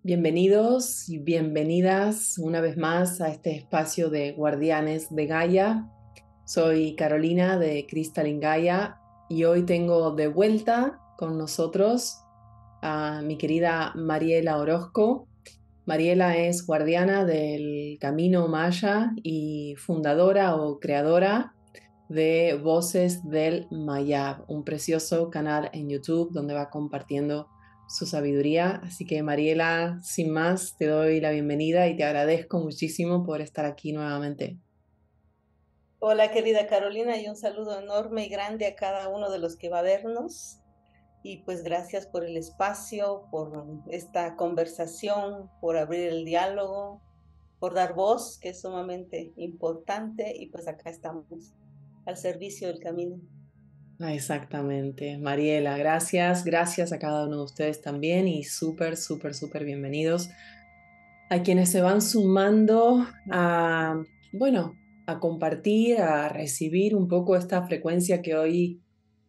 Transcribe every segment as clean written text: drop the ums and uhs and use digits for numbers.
Bienvenidos y bienvenidas una vez más a este espacio de Guardianes de Gaia. Soy Carolina de Crystal Gaia y hoy tengo de vuelta con nosotros a mi querida Mariela Orozco. Mariela es guardiana del Camino Maya y fundadora o creadora de Voces del Mayab, un precioso canal en YouTube donde va compartiendo su sabiduría. Así que Mariela, sin más, te doy la bienvenida y te agradezco muchísimo por estar aquí nuevamente. Hola, querida Carolina, y un saludo enorme y grande a cada uno de los que va a vernos. Y pues gracias por el espacio, por esta conversación, por abrir el diálogo, por dar voz, que es sumamente importante. Y pues acá estamos, al servicio del camino. Exactamente, Mariela, gracias, gracias a cada uno de ustedes también y súper, súper, súper bienvenidos a quienes se van sumando a, bueno, a compartir, a recibir un poco esta frecuencia que hoy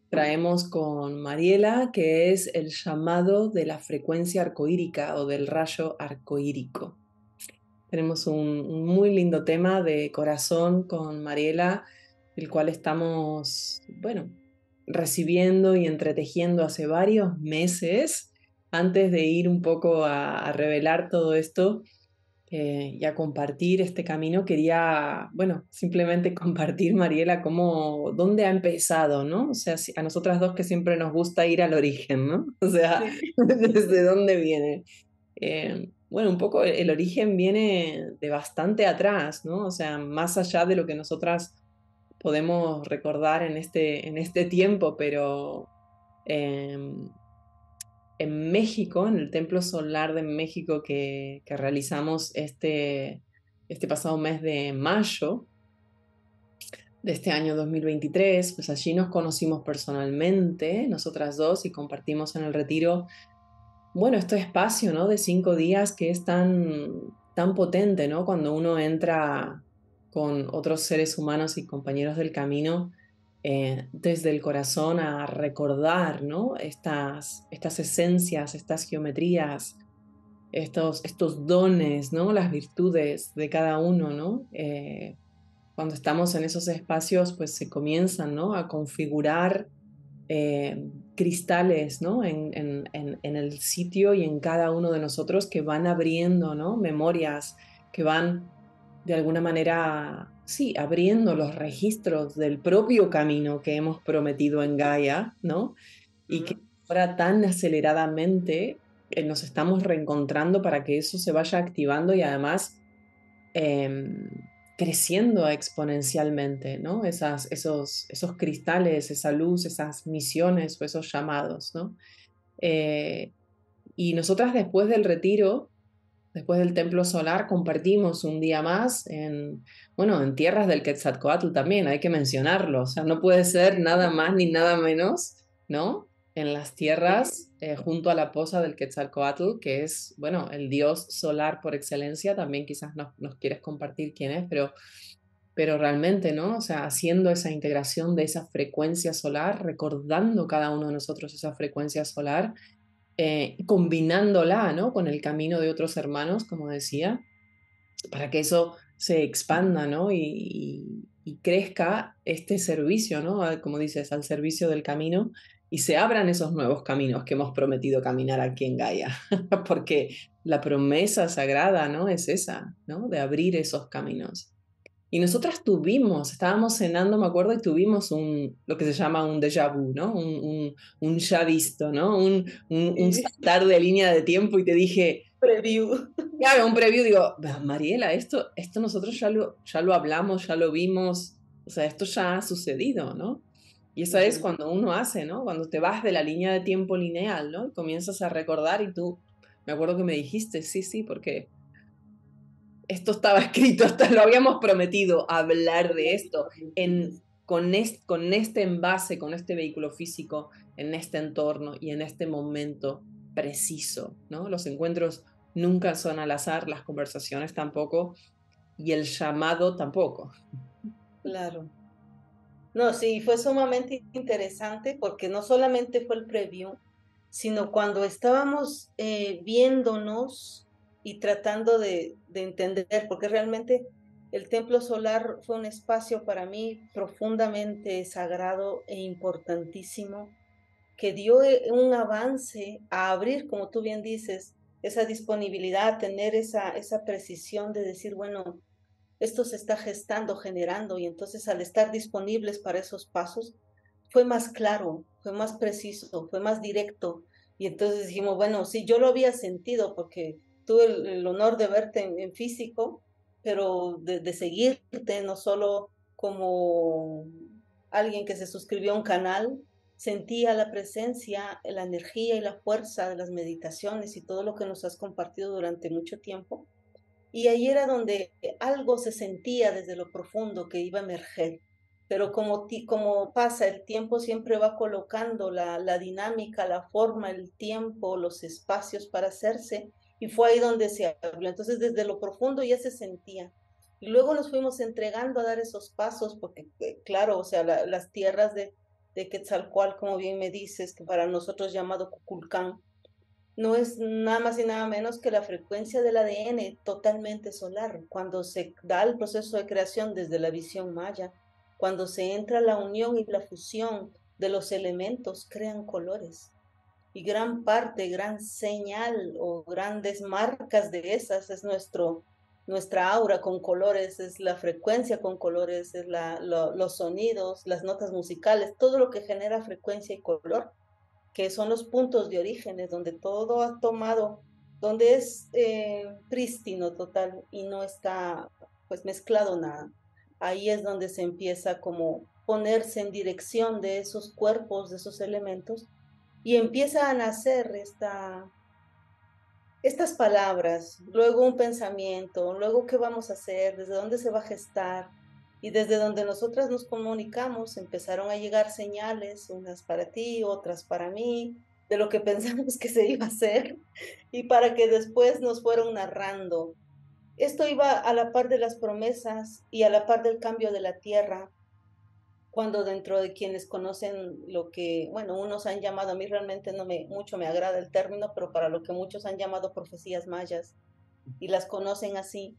traemos con Mariela, que es el llamado de la frecuencia arcoírica o del rayo arcoírico. Tenemos un muy lindo tema de corazón con Mariela, el cual estamos, bueno, recibiendo y entretejiendo hace varios meses. Antes de ir un poco a revelar todo esto, y a compartir este camino, quería, bueno, simplemente compartir, Mariela, dónde ha empezado, ¿no? O sea, a nosotras dos que siempre nos gusta ir al origen, ¿no? O sea, Sí. ¿desde dónde viene? Bueno, un poco el origen viene de bastante atrás, ¿no? O sea, más allá de lo que nosotras podemos recordar en este tiempo, pero em, en México, en el Templo Solar de México que realizamos este pasado mes de mayo de este año 2023, pues allí nos conocimos personalmente, nosotras dos, y compartimos en el retiro, bueno, este espacio, ¿no? De 5 días que es tan potente, ¿no? Cuando uno entra con otros seres humanos y compañeros del camino, desde el corazón a recordar, ¿no? Estas esencias, estas geometrías, estos dones, ¿no? Las virtudes de cada uno, ¿no? Cuando estamos en esos espacios, pues se comienzan, ¿no? A configurar cristales, ¿no? En el sitio y en cada uno de nosotros que van abriendo, ¿no? Memorias que van de alguna manera, sí, abriendo los registros del propio camino que hemos prometido en Gaia, ¿no? Y que ahora tan aceleradamente nos estamos reencontrando para que eso se vaya activando y además em, creciendo exponencialmente, ¿no? Esos cristales, esa luz, esas misiones o esos llamados, ¿no? Eh, y nosotras después del retiro, después del templo solar, compartimos un día más bueno, en tierras del Quetzalcóatl también, hay que mencionarlo, o sea, no puede ser nada más ni nada menos, ¿no? En las Sí. tierras junto a la poza del Quetzalcóatl, que es, bueno, el dios solar por excelencia, también quizás nos quieres compartir quién es, pero realmente, ¿no? O sea, haciendo esa integración de esa frecuencia solar, recordando cada uno de nosotros esa frecuencia solar, combinándola, ¿no? Con el camino de otros hermanos, como decía, para que eso se expanda, ¿no? Y crezca este servicio, ¿no? Como dices, al servicio del camino y se abran esos nuevos caminos que hemos prometido caminar aquí en Gaia, porque la promesa sagrada, ¿no? Es esa, ¿no? De abrir esos caminos. Y nosotras estábamos cenando, me acuerdo, y tuvimos lo que se llama un déjà vu, ¿no? Un ya visto, ¿no? Un Sí. saltar de línea de tiempo y te dije, Preview. claro, un preview, digo, Mariela, esto nosotros ya lo hablamos, ya lo vimos, o sea, esto ya ha sucedido, ¿no? Y eso es Ujú. cuando uno hace, ¿no? Cuando te vas de la línea de tiempo lineal, ¿no? Y comienzas a recordar y tú, me acuerdo que me dijiste, sí, sí, porque esto estaba escrito, hasta lo habíamos prometido, hablar de esto con este envase, con este vehículo físico, en este entorno y en este momento preciso, ¿no? Los encuentros nunca son al azar, las conversaciones tampoco, y el llamado tampoco. Claro. No, sí, fue sumamente interesante porque no solamente fue el preview, sino cuando estábamos viéndonos. y tratando de entender, porque realmente el templo solar fue un espacio para mí profundamente sagrado e importantísimo, que dio un avance a abrir, como tú bien dices, esa disponibilidad, tener esa precisión de decir, bueno, esto se está gestando, generando, y entonces al estar disponibles para esos pasos, fue más claro, fue más preciso, fue más directo. Y entonces dijimos, bueno, sí, yo lo había sentido porque tuve el honor de verte en físico, pero de seguirte, no solo como alguien que se suscribió a un canal, sentía la presencia, la energía y la fuerza de las meditaciones y todo lo que nos has compartido durante mucho tiempo. Y ahí era donde algo se sentía desde lo profundo que iba a emerger. Pero como pasa, el tiempo siempre va colocando la dinámica, la forma, el tiempo, los espacios para hacerse. Y fue ahí donde se habló. Entonces, desde lo profundo ya se sentía. Y luego nos fuimos entregando a dar esos pasos, porque, claro, o sea, las tierras de Quetzalcóatl, como bien me dices, que para nosotros llamado Cuculcán, no es nada más y nada menos que la frecuencia del ADN totalmente solar. Cuando se da el proceso de creación desde la visión maya, cuando se entra la unión y la fusión de los elementos, crean colores. Y gran parte, gran señal o grandes marcas de esas es nuestra aura con colores, es la frecuencia con colores, es los sonidos, las notas musicales, todo lo que genera frecuencia y color, que son los puntos de orígenes, donde todo ha tomado, donde es prístino total y no está pues mezclado nada. Ahí es donde se empieza como ponerse en dirección de esos cuerpos, de esos elementos, y empieza a nacer estas palabras, luego un pensamiento, luego qué vamos a hacer, desde dónde se va a gestar. Y desde donde nosotras nos comunicamos, empezaron a llegar señales, unas para ti, otras para mí, de lo que pensamos que se iba a hacer, y para que después nos fueron narrando. Esto iba a la par de las promesas y a la par del cambio de la tierra, cuando dentro de quienes conocen lo que, bueno, unos han llamado, a mí realmente no me, mucho me agrada el término, pero para lo que muchos han llamado profecías mayas, y las conocen así,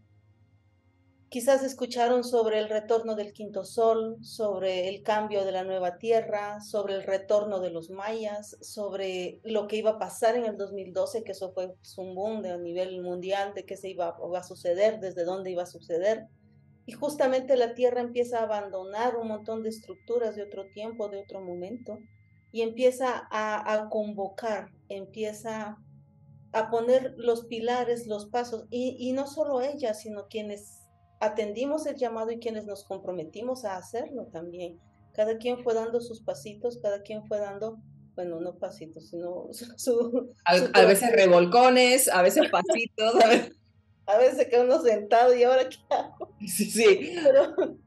quizás escucharon sobre el retorno del quinto sol, sobre el cambio de la nueva tierra, sobre el retorno de los mayas, sobre lo que iba a pasar en el 2012, que eso fue pues, un boom a nivel mundial de qué iba a suceder, desde dónde iba a suceder. Y justamente la tierra empieza a abandonar un montón de estructuras de otro tiempo, de otro momento, y empieza a convocar, empieza a poner los pilares, los pasos, y no solo ella, sino quienes atendimos el llamado y quienes nos comprometimos a hacerlo también. Cada quien fue dando sus pasitos, cada quien fue dando, bueno, no pasitos, sino su A veces proceso. revolcones, a veces pasitos, a veces... A veces queda uno sentado y ahora qué hago, Sí, sí. pero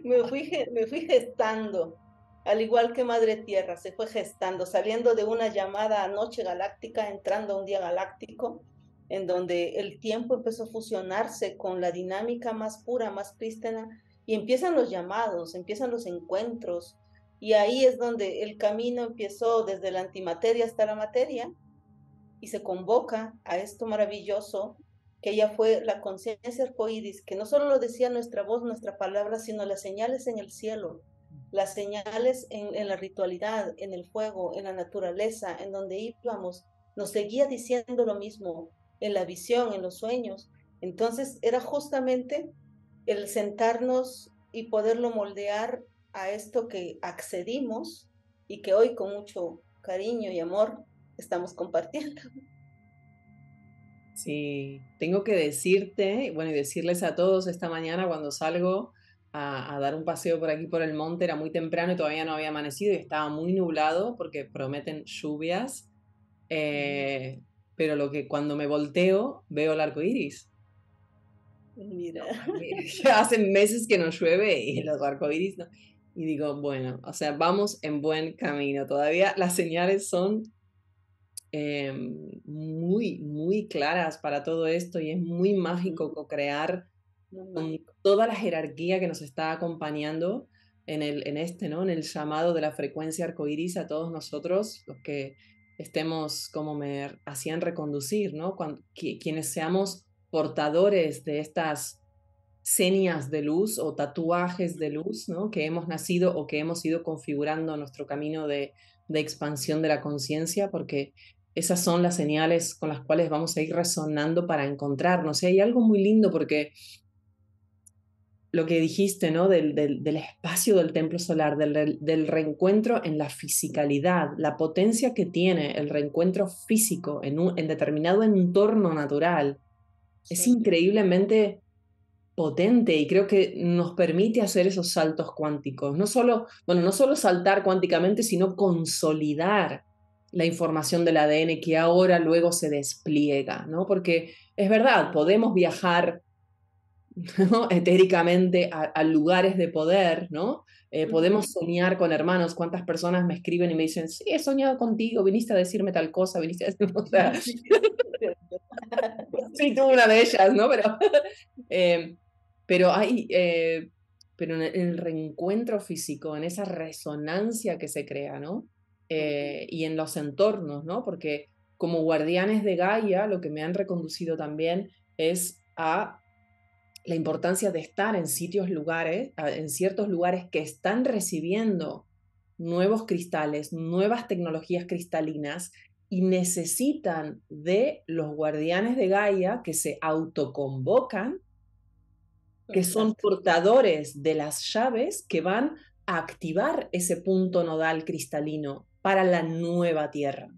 me fui gestando, al igual que Madre Tierra, se fue gestando, saliendo de una llamada a noche galáctica, entrando a un día galáctico, en donde el tiempo empezó a fusionarse con la dinámica más pura, más prístina, y empiezan los llamados, empiezan los encuentros, y ahí es donde el camino empezó desde la antimateria hasta la materia, y se convoca a esto maravilloso que ya fue la conciencia arcoíris, que no solo lo decía nuestra voz, nuestra palabra, sino las señales en el cielo, las señales en la ritualidad, en el fuego, en la naturaleza, en donde íbamos, nos seguía diciendo lo mismo, en la visión, en los sueños. Entonces era justamente el sentarnos y poderlo moldear a esto que accedimos y que hoy con mucho cariño y amor estamos compartiendo. Sí, tengo que decirte, bueno, y decirles a todos esta mañana cuando salgo a dar un paseo por aquí por el monte, era muy temprano y todavía no había amanecido y estaba muy nublado porque prometen lluvias, eh, pero lo que cuando me volteo veo el arco iris. Mira, Ya hace meses que no llueve y los arcoíris no. Y digo, bueno, o sea, vamos en buen camino. Todavía las señales son muy, muy claras para todo esto y es muy mágico co-crear muy con mágico. toda la jerarquía que nos está acompañando en este, ¿no? En el llamado de la frecuencia arcoíris a todos nosotros, los que estemos, como me hacían reconducir, ¿no? Quienes seamos portadores de estas señas de luz o tatuajes de luz, ¿no? Que hemos nacido o que hemos ido configurando nuestro camino de expansión de la conciencia, porque esas son las señales con las cuales vamos a ir resonando para encontrarnos. Y hay algo muy lindo porque lo que dijiste, ¿no? Del espacio del templo solar, del reencuentro en la fisicalidad, la potencia que tiene el reencuentro físico en determinado entorno natural, es Sí, increíblemente potente y creo que nos permite hacer esos saltos cuánticos. No solo, bueno, no solo saltar cuánticamente, sino consolidar la información del ADN que ahora luego se despliega, ¿no? Porque es verdad, podemos viajar, ¿no? Etéricamente a lugares de poder, ¿no? Podemos soñar con hermanos. ¿Cuántas personas me escriben y me dicen, sí, he soñado contigo, viniste a decirme tal cosa, viniste a decirme, o sea, sí, cierto. sí, tú una de ellas, ¿no? Eh, pero hay, pero en el reencuentro físico, en esa resonancia que se crea, ¿no? Ujú. Y en los entornos, ¿no? Porque como guardianes de Gaia, lo que me han reconducido también es a la importancia de estar en sitios, lugares, en ciertos lugares que están recibiendo nuevos cristales, nuevas tecnologías cristalinas y necesitan de los guardianes de Gaia que se autoconvocan, que son Exacto. portadores de las llaves que van a activar ese punto nodal cristalino para la nueva Tierra.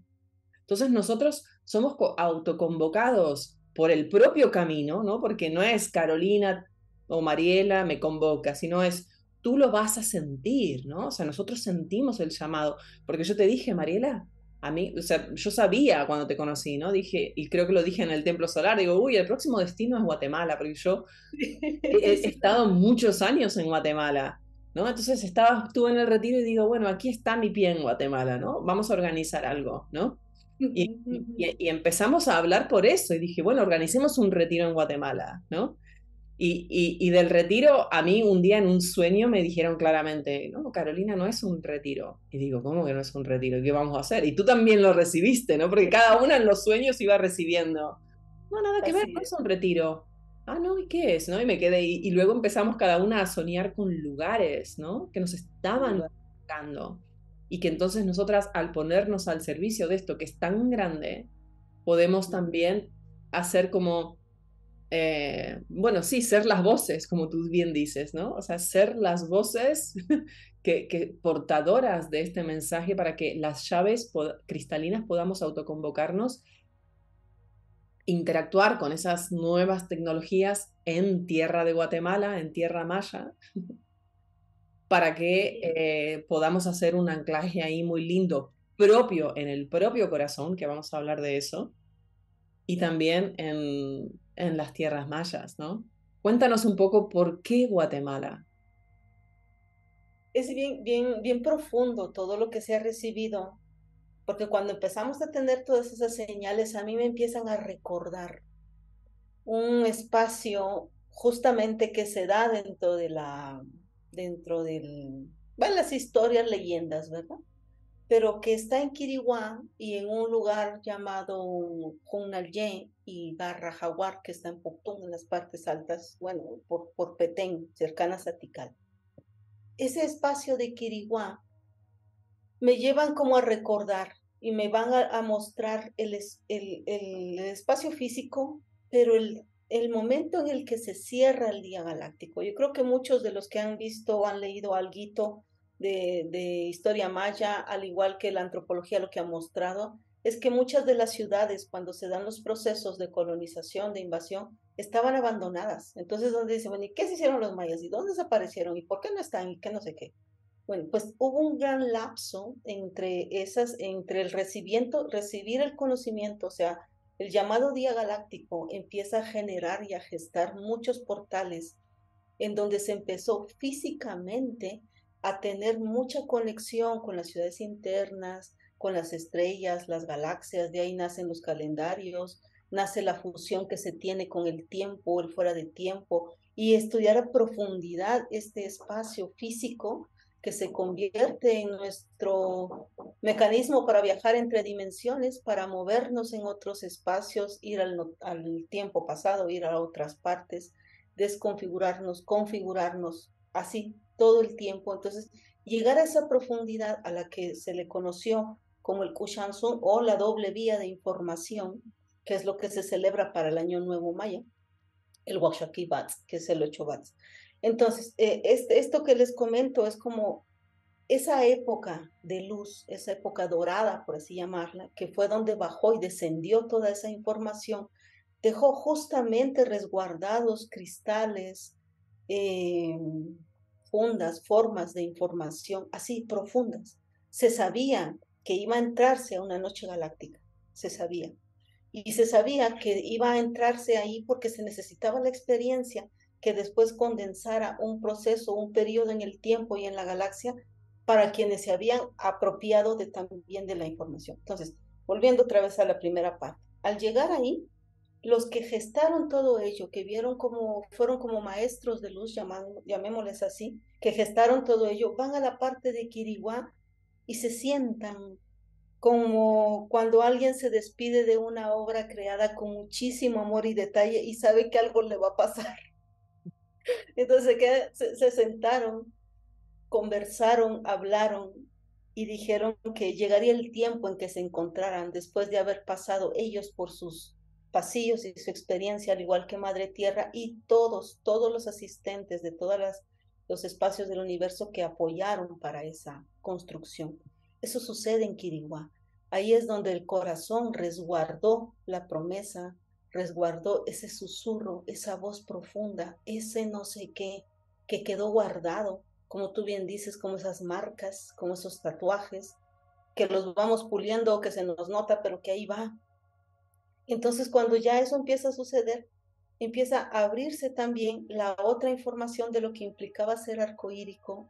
Entonces nosotros somos autoconvocados por el propio camino, ¿no? Porque no es Carolina o Mariela me convoca, sino es tú lo vas a sentir, ¿no? O sea, nosotros sentimos el llamado, porque yo te dije, Mariela, a mí, o sea, yo sabía cuando te conocí, ¿no? Dije, y creo que lo dije en el Templo Solar, digo, uy, el próximo destino es Guatemala, porque yo he Sí. estado muchos años en Guatemala, ¿no? Entonces estuve en el retiro y digo, bueno, aquí está mi pie en Guatemala, ¿no? Vamos a organizar algo, ¿no? Y empezamos a hablar por eso y dije, bueno, organicemos un retiro en Guatemala, ¿no? Y del retiro, a mí un día en un sueño me dijeron claramente, no, Carolina, no es un retiro. Y digo, ¿cómo que no es un retiro? ¿Qué vamos a hacer? Y tú también lo recibiste, ¿no? Porque cada una en los sueños iba recibiendo. No, nada que ver, Así no es. es un retiro. Ah, no, ¿y qué es? ¿No? Y me quedé, y luego empezamos cada una a soñar con lugares, ¿no? Que nos estaban buscando. Y que entonces nosotras, al ponernos al servicio de esto que es tan grande, podemos también hacer como, bueno, sí, ser las voces, como tú bien dices, ¿no? O sea, ser las voces que portadoras de este mensaje para que las llaves cristalinas podamos autoconvocarnos, interactuar con esas nuevas tecnologías en tierra de Guatemala, en tierra maya, para que Sí. podamos hacer un anclaje ahí muy lindo, propio en el propio corazón, que vamos a hablar de eso, y también en las tierras mayas, ¿no? Cuéntanos un poco por qué Guatemala. Es bien, bien, bien profundo todo lo que se ha recibido, porque cuando empezamos a tener todas esas señales, a mí me empiezan a recordar un espacio justamente que se da dentro del, bueno, las historias, leyendas, ¿verdad? Pero que está en Quiriguá y en un lugar llamado Junalye y Garra Jaguar, que está en Puctún, en las partes altas, bueno, por Petén, cercanas a Tikal. Ese espacio de Quiriguá me llevan como a recordar y me van a mostrar el espacio físico, pero el momento en el que se cierra el día galáctico. Yo creo que muchos de los que han visto o han leído algo de historia maya, al igual que la antropología lo que ha mostrado, es que muchas de las ciudades, cuando se dan los procesos de colonización, de invasión, estaban abandonadas. Entonces, donde dicen, bueno, ¿y qué se hicieron los mayas? ¿Y dónde desaparecieron? ¿Y por qué no están? ¿Y qué no sé qué? Bueno, pues hubo un gran lapso entre el recibir el conocimiento, o sea, el llamado día galáctico empieza a generar y a gestar muchos portales en donde se empezó físicamente a tener mucha conexión con las ciudades internas, con las estrellas, las galaxias, de ahí nacen los calendarios, nace la fusión que se tiene con el tiempo, el fuera de tiempo, y estudiar a profundidad este espacio físico que se convierte en nuestro mecanismo para viajar entre dimensiones, para movernos en otros espacios, ir al tiempo pasado, ir a otras partes, desconfigurarnos, configurarnos, así todo el tiempo. Entonces, llegar a esa profundidad a la que se le conoció como el Kushansun o la doble vía de información, que es lo que se celebra para el Año Nuevo Maya, el Wakshaki Bats, que es el 8 Bats. Entonces, esto que les comento es como esa época de luz, esa época dorada, por así llamarla, que fue donde bajó y descendió toda esa información, dejó justamente resguardados cristales, eh, fundas, formas de información así profundas. Se sabía que iba a entrarse a una noche galáctica, se sabía. Y se sabía que iba a entrarse ahí porque se necesitaba la experiencia que después condensara un proceso, un periodo en el tiempo y en la galaxia para quienes se habían apropiado de, también de la información. Entonces, volviendo otra vez a la primera parte, al llegar ahí, los que gestaron todo ello, que vieron como, fueron como maestros de luz, llamémosles así, que gestaron todo ello, van a la parte de Quiriguá y se sientan como cuando alguien se despide de una obra creada con muchísimo amor y detalle y sabe que algo le va a pasar. Entonces se sentaron, conversaron, hablaron y dijeron que llegaría el tiempo en que se encontraran después de haber pasado ellos por sus pasillos y su experiencia, al igual que Madre Tierra y todos los asistentes de todos los espacios del universo que apoyaron para esa construcción. Eso sucede en Quiriguá. Ahí es donde el corazón resguardó la promesa, resguardó ese susurro, esa voz profunda, ese no sé qué, que quedó guardado, como tú bien dices, como esas marcas, como esos tatuajes, que los vamos puliendo o que se nos nota, pero que ahí va. Entonces, cuando ya eso empieza a suceder, empieza a abrirse también la otra información de lo que implicaba ser arcoírico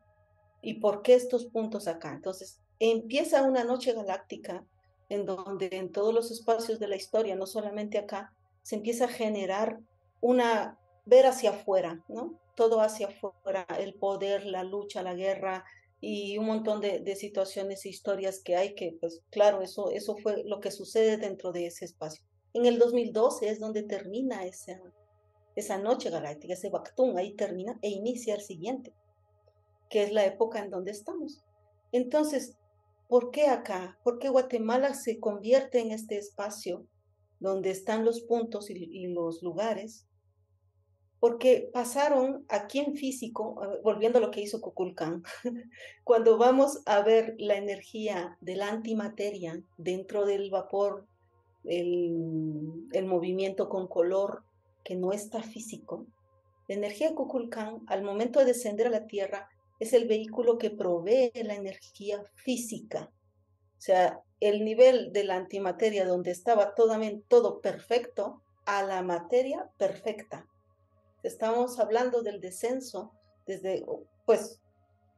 y por qué estos puntos acá. Entonces, empieza una noche galáctica en donde en todos los espacios de la historia, no solamente acá, se empieza a generar ver hacia afuera, ¿no? Todo hacia afuera, el poder, la lucha, la guerra y un montón de situaciones e historias que hay que, pues claro, eso fue lo que sucede dentro de ese espacio. En el 2012 es donde termina esa noche galáctica, ese Bactún, ahí termina e inicia el siguiente, que es la época en donde estamos. Entonces, ¿por qué acá? ¿Por qué Guatemala se convierte en este espacio donde están los puntos y los lugares? Porque pasaron aquí en físico, volviendo a lo que hizo Kukulcán, cuando vamos a ver la energía de la antimateria dentro del vapor, el movimiento con color que no está físico, la energía de Kukulcán, al momento de descender a la Tierra, es el vehículo que provee la energía física. O sea, el nivel de la antimateria donde estaba todo perfecto, a la materia perfecta. Estamos hablando del descenso, desde, pues,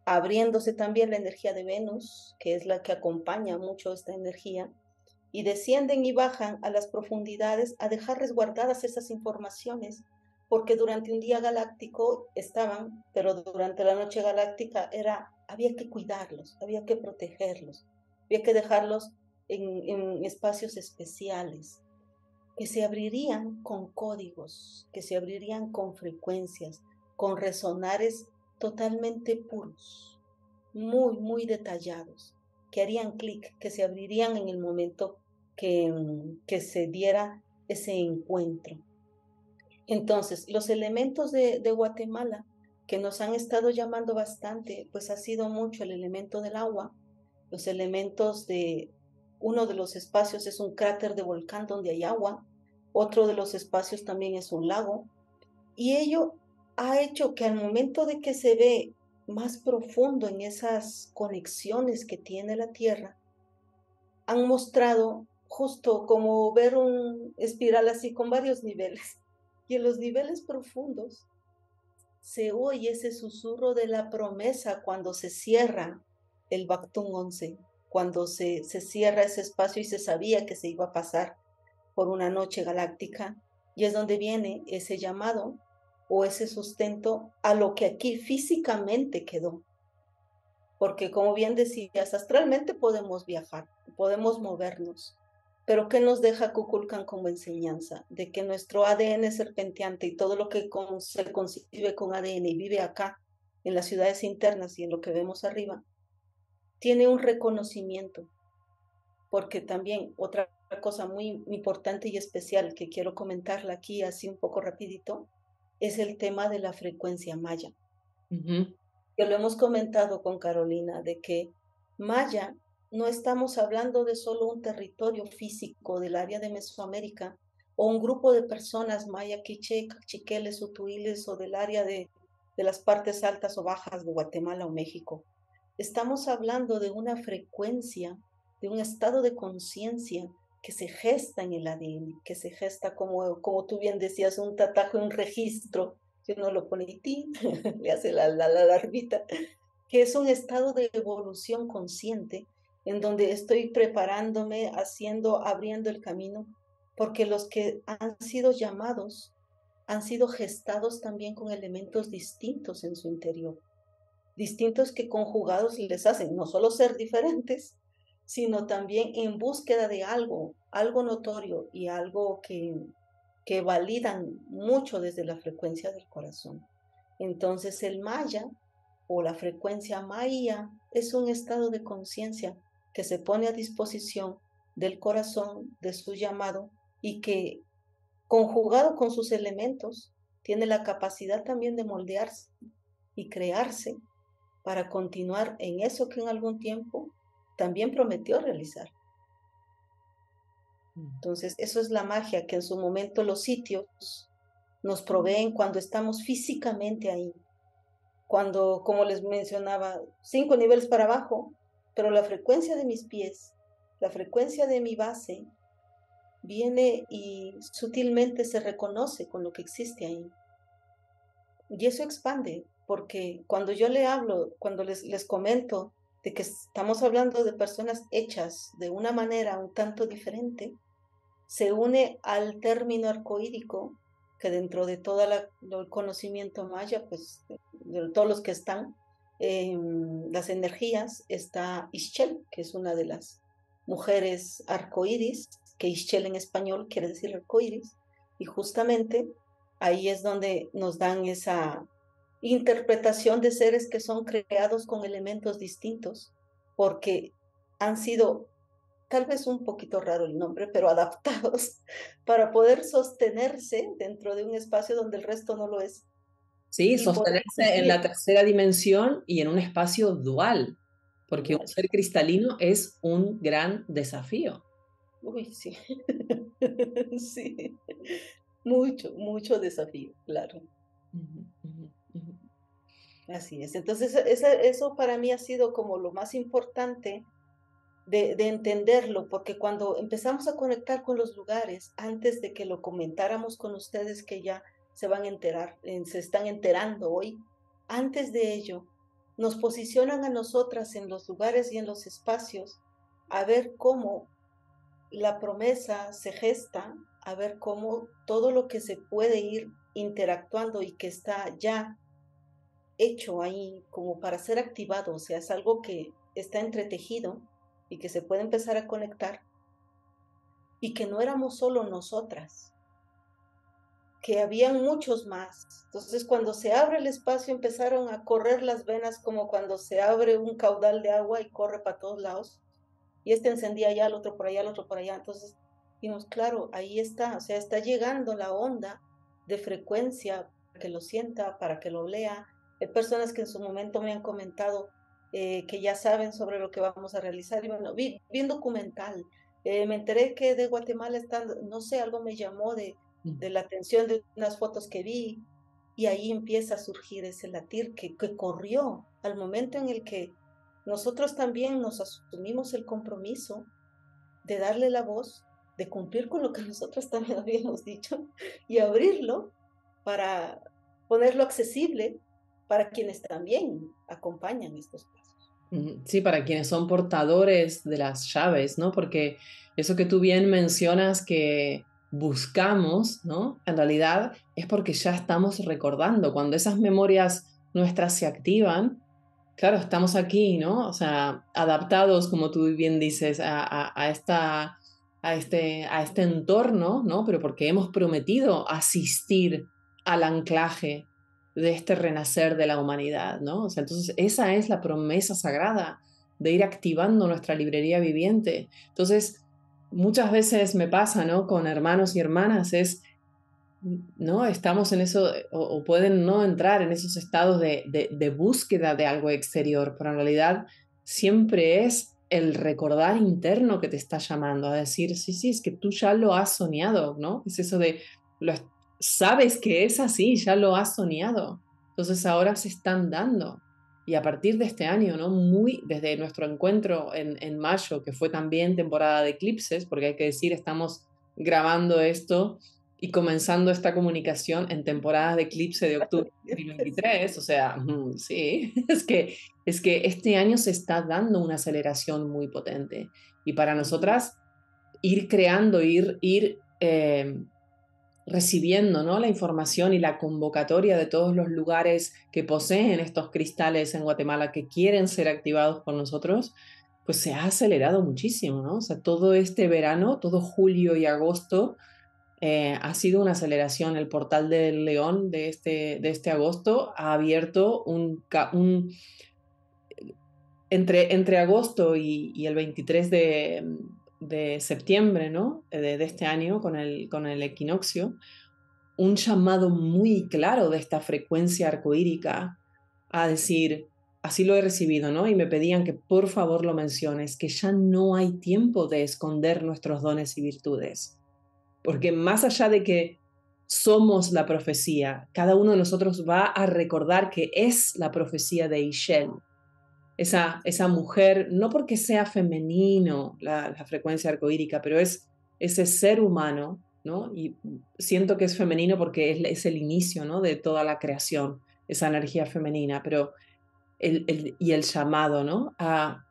abriéndose también la energía de Venus, que es la que acompaña mucho esta energía, y descienden y bajan a las profundidades a dejar resguardadas esas informaciones, porque durante un día galáctico estaban, pero durante la noche galáctica había que cuidarlos, había que protegerlos, había que dejarlos en espacios especiales, que se abrirían con códigos, que se abrirían con frecuencias, con resonares totalmente puros, muy, muy detallados, que harían clic, que se abrirían en el momento que se diera ese encuentro. Entonces, los elementos de Guatemala que nos han estado llamando bastante, pues ha sido mucho el elemento del agua, los elementos uno de los espacios es un cráter de volcán donde hay agua, otro de los espacios también es un lago, y ello ha hecho que al momento de que se ve más profundo en esas conexiones que tiene la Tierra, han mostrado justo como ver un espiral así con varios niveles. Y en los niveles profundos se oye ese susurro de la promesa cuando se cierra el Bactún 11, cuando se cierra ese espacio y se sabía que se iba a pasar por una noche galáctica, y es donde viene ese llamado o ese sustento a lo que aquí físicamente quedó. porque como bien decías, astralmente podemos viajar, podemos movernos, pero ¿qué nos deja Kukulkan como enseñanza? De que nuestro ADN serpenteante y todo lo que se concibe con ADN y vive acá, en las ciudades internas y en lo que vemos arriba, tiene un reconocimiento, porque también otra cosa muy importante y especial que quiero comentarla aquí así un poco rapidito, es el tema de la frecuencia maya. Que lo hemos comentado con Carolina, de que maya no estamos hablando de solo un territorio físico del área de Mesoamérica o un grupo de personas maya, quiché, chiqueles, utuiles o del área de las partes altas o bajas de Guatemala o México. Estamos hablando de una frecuencia, de un estado de conciencia que se gesta en el ADN, que se gesta como tú bien decías, un tatajo, un registro, que uno lo pone y ti, le hace la larvita, que es un estado de evolución consciente en donde estoy preparándome, haciendo, abriendo el camino, porque los que han sido llamados han sido gestados también con elementos distintos en su interior, distintos que conjugados les hacen no solo ser diferentes, sino también en búsqueda de algo, algo notorio y algo que validan mucho desde la frecuencia del corazón. Entonces el maya o la frecuencia maya es un estado de conciencia que se pone a disposición del corazón, de su llamado, y que conjugado con sus elementos tiene la capacidad también de moldearse y crearse para continuar en eso que en algún tiempo también prometió realizar. Entonces, eso es la magia que en su momento los sitios nos proveen cuando estamos físicamente ahí. Cuando, como les mencionaba, 5 niveles para abajo, pero la frecuencia de mis pies, la frecuencia de mi base, viene y sutilmente se reconoce con lo que existe ahí. Y eso expande, porque cuando yo le hablo, cuando les comento de que estamos hablando de personas hechas de una manera un tanto diferente, se une al término arcoídico, que dentro de todo el conocimiento maya, pues de todos los que están, las energías, está Ixchel, que es una de las mujeres arcoíris, que Ixchel en español quiere decir arcoíris, y justamente ahí es donde nos dan esa interpretación de seres que son creados con elementos distintos, porque han sido tal vez un poquito raro el nombre, pero adaptados para poder sostenerse dentro de un espacio donde el resto no lo es. Sí, Y poder sostenerse en la cumplir. tercera dimensión y en un espacio dual, porque un Igual. ser cristalino es un gran desafío. Uy, sí. Sí. Mucho, mucho desafío, claro. Ujú, ujú, ujú. Así es. Entonces, eso para mí ha sido como lo más importante de entenderlo, porque cuando empezamos a conectar con los lugares, antes de que lo comentáramos con ustedes que ya se van a enterar, se están enterando hoy, antes de ello, nos posicionan a nosotras en los lugares y en los espacios a ver cómo la promesa se gesta, a ver cómo todo lo que se puede ir interactuando y que está ya hecho ahí como para ser activado, o sea, es algo que está entretejido y que se puede empezar a conectar y que no éramos solo nosotras, que habían muchos más. Entonces, cuando se abre el espacio, empezaron a correr las venas como cuando se abre un caudal de agua y corre para todos lados. Y este encendía allá, el otro por allá, el otro por allá. Entonces, vimos, claro, ahí está, o sea, está llegando la onda de frecuencia para que lo sienta, para que lo lea. Hay personas que en su momento me han comentado que ya saben sobre lo que vamos a realizar. Y bueno, vi un documental. Me enteré que de Guatemala están, no sé, algo me llamó de la atención de unas fotos que vi. Y ahí empieza a surgir ese latir que corrió al momento en el que nosotros también nos asumimos el compromiso de darle la voz, de cumplir con lo que nosotros también habíamos dicho y abrirlo para ponerlo accesible para quienes también acompañan estos pasos. Sí, para quienes son portadores de las llaves, ¿no? Porque eso que tú bien mencionas que buscamos, ¿no? En realidad es porque ya estamos recordando. Cuando esas memorias nuestras se activan, claro, estamos aquí, ¿no? O sea, adaptados, como tú bien dices, a este entorno, ¿no? Pero porque hemos prometido asistir al anclaje de este renacer de la humanidad, ¿no? O sea, entonces esa es la promesa sagrada de ir activando nuestra librería viviente. Entonces, muchas veces me pasa, ¿no? Con hermanos y hermanas, ¿no? Estamos en eso, o pueden no entrar en esos estados de búsqueda de algo exterior, pero en realidad siempre es el recordar interno que te está llamando a decir, sí, sí, es que tú ya lo has soñado, ¿no? Es eso de, lo, sabes que es así, ya lo has soñado. Entonces ahora se están dando. Y a partir de este año, ¿no? Muy desde nuestro encuentro en mayo, que fue también temporada de eclipses, porque hay que decir, estamos grabando esto y comenzando esta comunicación en temporadas de eclipse de octubre de Sí. 2023, o sea, sí, es que este año se está dando una aceleración muy potente y para nosotras ir creando, recibiendo, ¿no? La información y la convocatoria de todos los lugares que poseen estos cristales en Guatemala que quieren ser activados por nosotros, pues se ha acelerado muchísimo, ¿no? O sea, todo este verano, todo julio y agosto, ha sido una aceleración. El portal del León de este agosto ha abierto entre agosto y el 23 de septiembre, ¿no? De este año con el equinoccio, un llamado muy claro de esta frecuencia arcoírica a decir, así lo he recibido, ¿no? Y me pedían que por favor lo menciones, que ya no hay tiempo de esconder nuestros dones y virtudes. Porque más allá de que somos la profecía, cada uno de nosotros va a recordar que es la profecía de Ishel, esa mujer, no porque sea femenino la frecuencia arcoírica, pero es ese ser humano, ¿no? Y siento que es femenino porque es el inicio, ¿no? De toda la creación, esa energía femenina, pero y el llamado, ¿no? A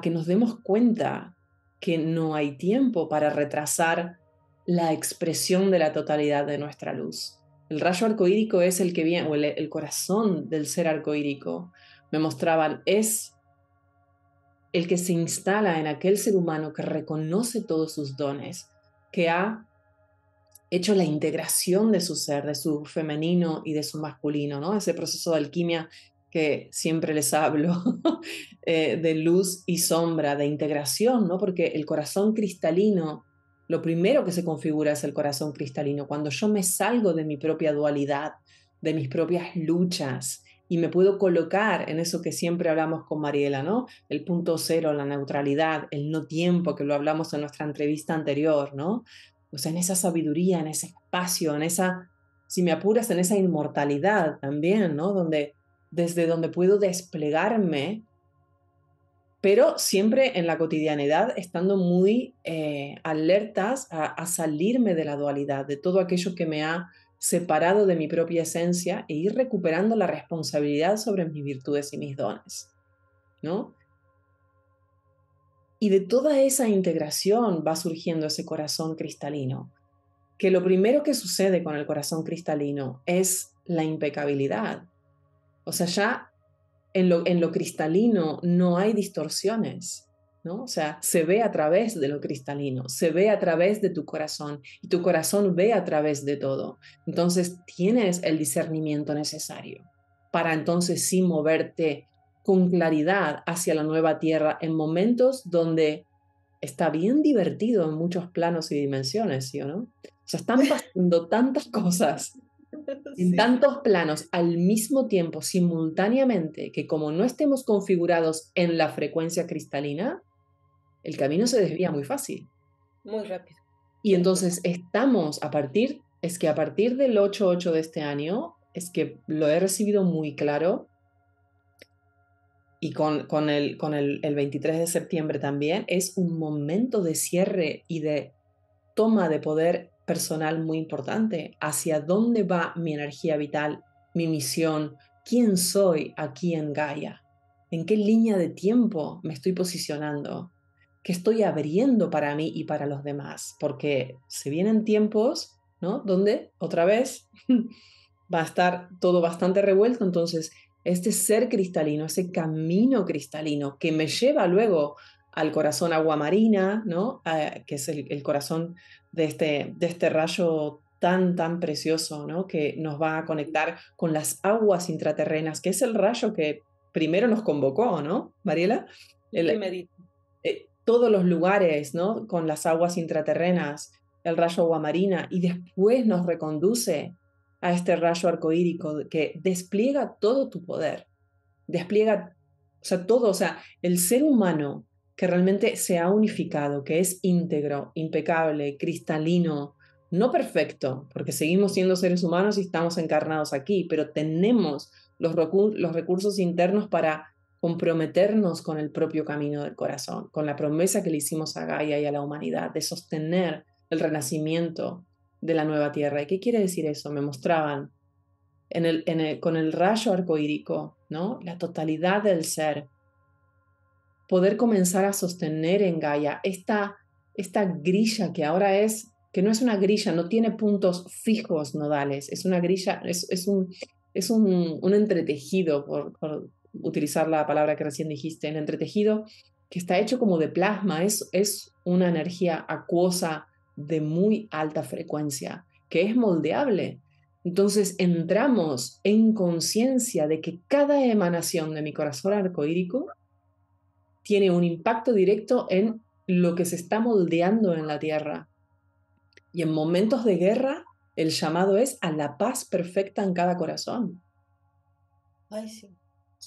que nos demos cuenta que no hay tiempo para retrasar la expresión de la totalidad de nuestra luz. El rayo arcoírico es el que viene, o el corazón del ser arcoírico, me mostraban, es el que se instala en aquel ser humano que reconoce todos sus dones, que ha hecho la integración de su ser, de su femenino y de su masculino, ¿no? Ese proceso de alquimia que siempre les hablo, de luz y sombra, de integración, ¿no? Porque el corazón cristalino, lo primero que se configura es el corazón cristalino. Cuando yo me salgo de mi propia dualidad, de mis propias luchas, y me puedo colocar en eso que siempre hablamos con Mariela, ¿no? El punto cero, la neutralidad, el no tiempo, que lo hablamos en nuestra entrevista anterior, ¿no? O sea, en esa sabiduría, en ese espacio, en esa, si me apuras, en esa inmortalidad también, ¿no? Desde donde puedo desplegarme, pero siempre en la cotidianidad, estando muy alertas a salirme de la dualidad, de todo aquello que me ha separado de mi propia esencia e ir recuperando la responsabilidad sobre mis virtudes y mis dones, ¿no? Y de toda esa integración va surgiendo ese corazón cristalino, que lo primero que sucede con el corazón cristalino es la impecabilidad. O sea, ya en lo cristalino no hay distorsiones, ¿no? O sea, se ve a través de lo cristalino, se ve a través de tu corazón y tu corazón ve a través de todo. Entonces tienes el discernimiento necesario para entonces sí moverte con claridad hacia la nueva tierra en momentos donde está bien divertido en muchos planos y dimensiones, ¿sí o no? O sea, están pasando tantas cosas en Sí, tantos planos al mismo tiempo, simultáneamente, que como no estemos configurados en la frecuencia cristalina, el camino se desvía muy fácil. muy rápido. Y entonces estamos es que a partir del 8/8 de este año, es que lo he recibido muy claro, y el 23 de septiembre también, es un momento de cierre y de toma de poder personal muy importante. ¿Hacia dónde va mi energía vital, mi misión? ¿Quién soy aquí en Gaia? ¿En qué línea de tiempo me estoy posicionando? ¿Qué estoy abriendo para mí y para los demás? Porque se vienen tiempos, ¿no? Donde otra vez va a estar todo bastante revuelto, entonces este ser cristalino, ese camino cristalino que me lleva luego al corazón aguamarina, ¿no? Que es el corazón de este rayo tan, tan precioso, ¿no? Que nos va a conectar con las aguas intraterrenas, que es el rayo que primero nos convocó, ¿no, Mariela? El primerito. Todos los lugares, ¿no? Con las aguas intraterrenas, el rayo aguamarina, y después nos reconduce a este rayo arcoírico que despliega todo tu poder, despliega, o sea, todo, o sea, el ser humano que realmente se ha unificado, que es íntegro, impecable, cristalino, no perfecto, porque seguimos siendo seres humanos y estamos encarnados aquí, pero tenemos los recursos internos para comprometernos con el propio camino del corazón, con la promesa que le hicimos a Gaia y a la humanidad de sostener el renacimiento de la nueva tierra. ¿Y qué quiere decir eso? Me mostraban con el rayo arcoírico, ¿no? La totalidad del ser, poder comenzar a sostener en Gaia esta grilla que ahora que no es una grilla, no tiene puntos fijos nodales, es una grilla, es un entretejido, por utilizar la palabra que recién dijiste, el entretejido que está hecho como de plasma, es una energía acuosa de muy alta frecuencia, que es moldeable. Entonces entramos en conciencia de que cada emanación de mi corazón arcoírico tiene un impacto directo en lo que se está moldeando en la Tierra. Y en momentos de guerra, el llamado es a la paz perfecta en cada corazón. Ay, sí.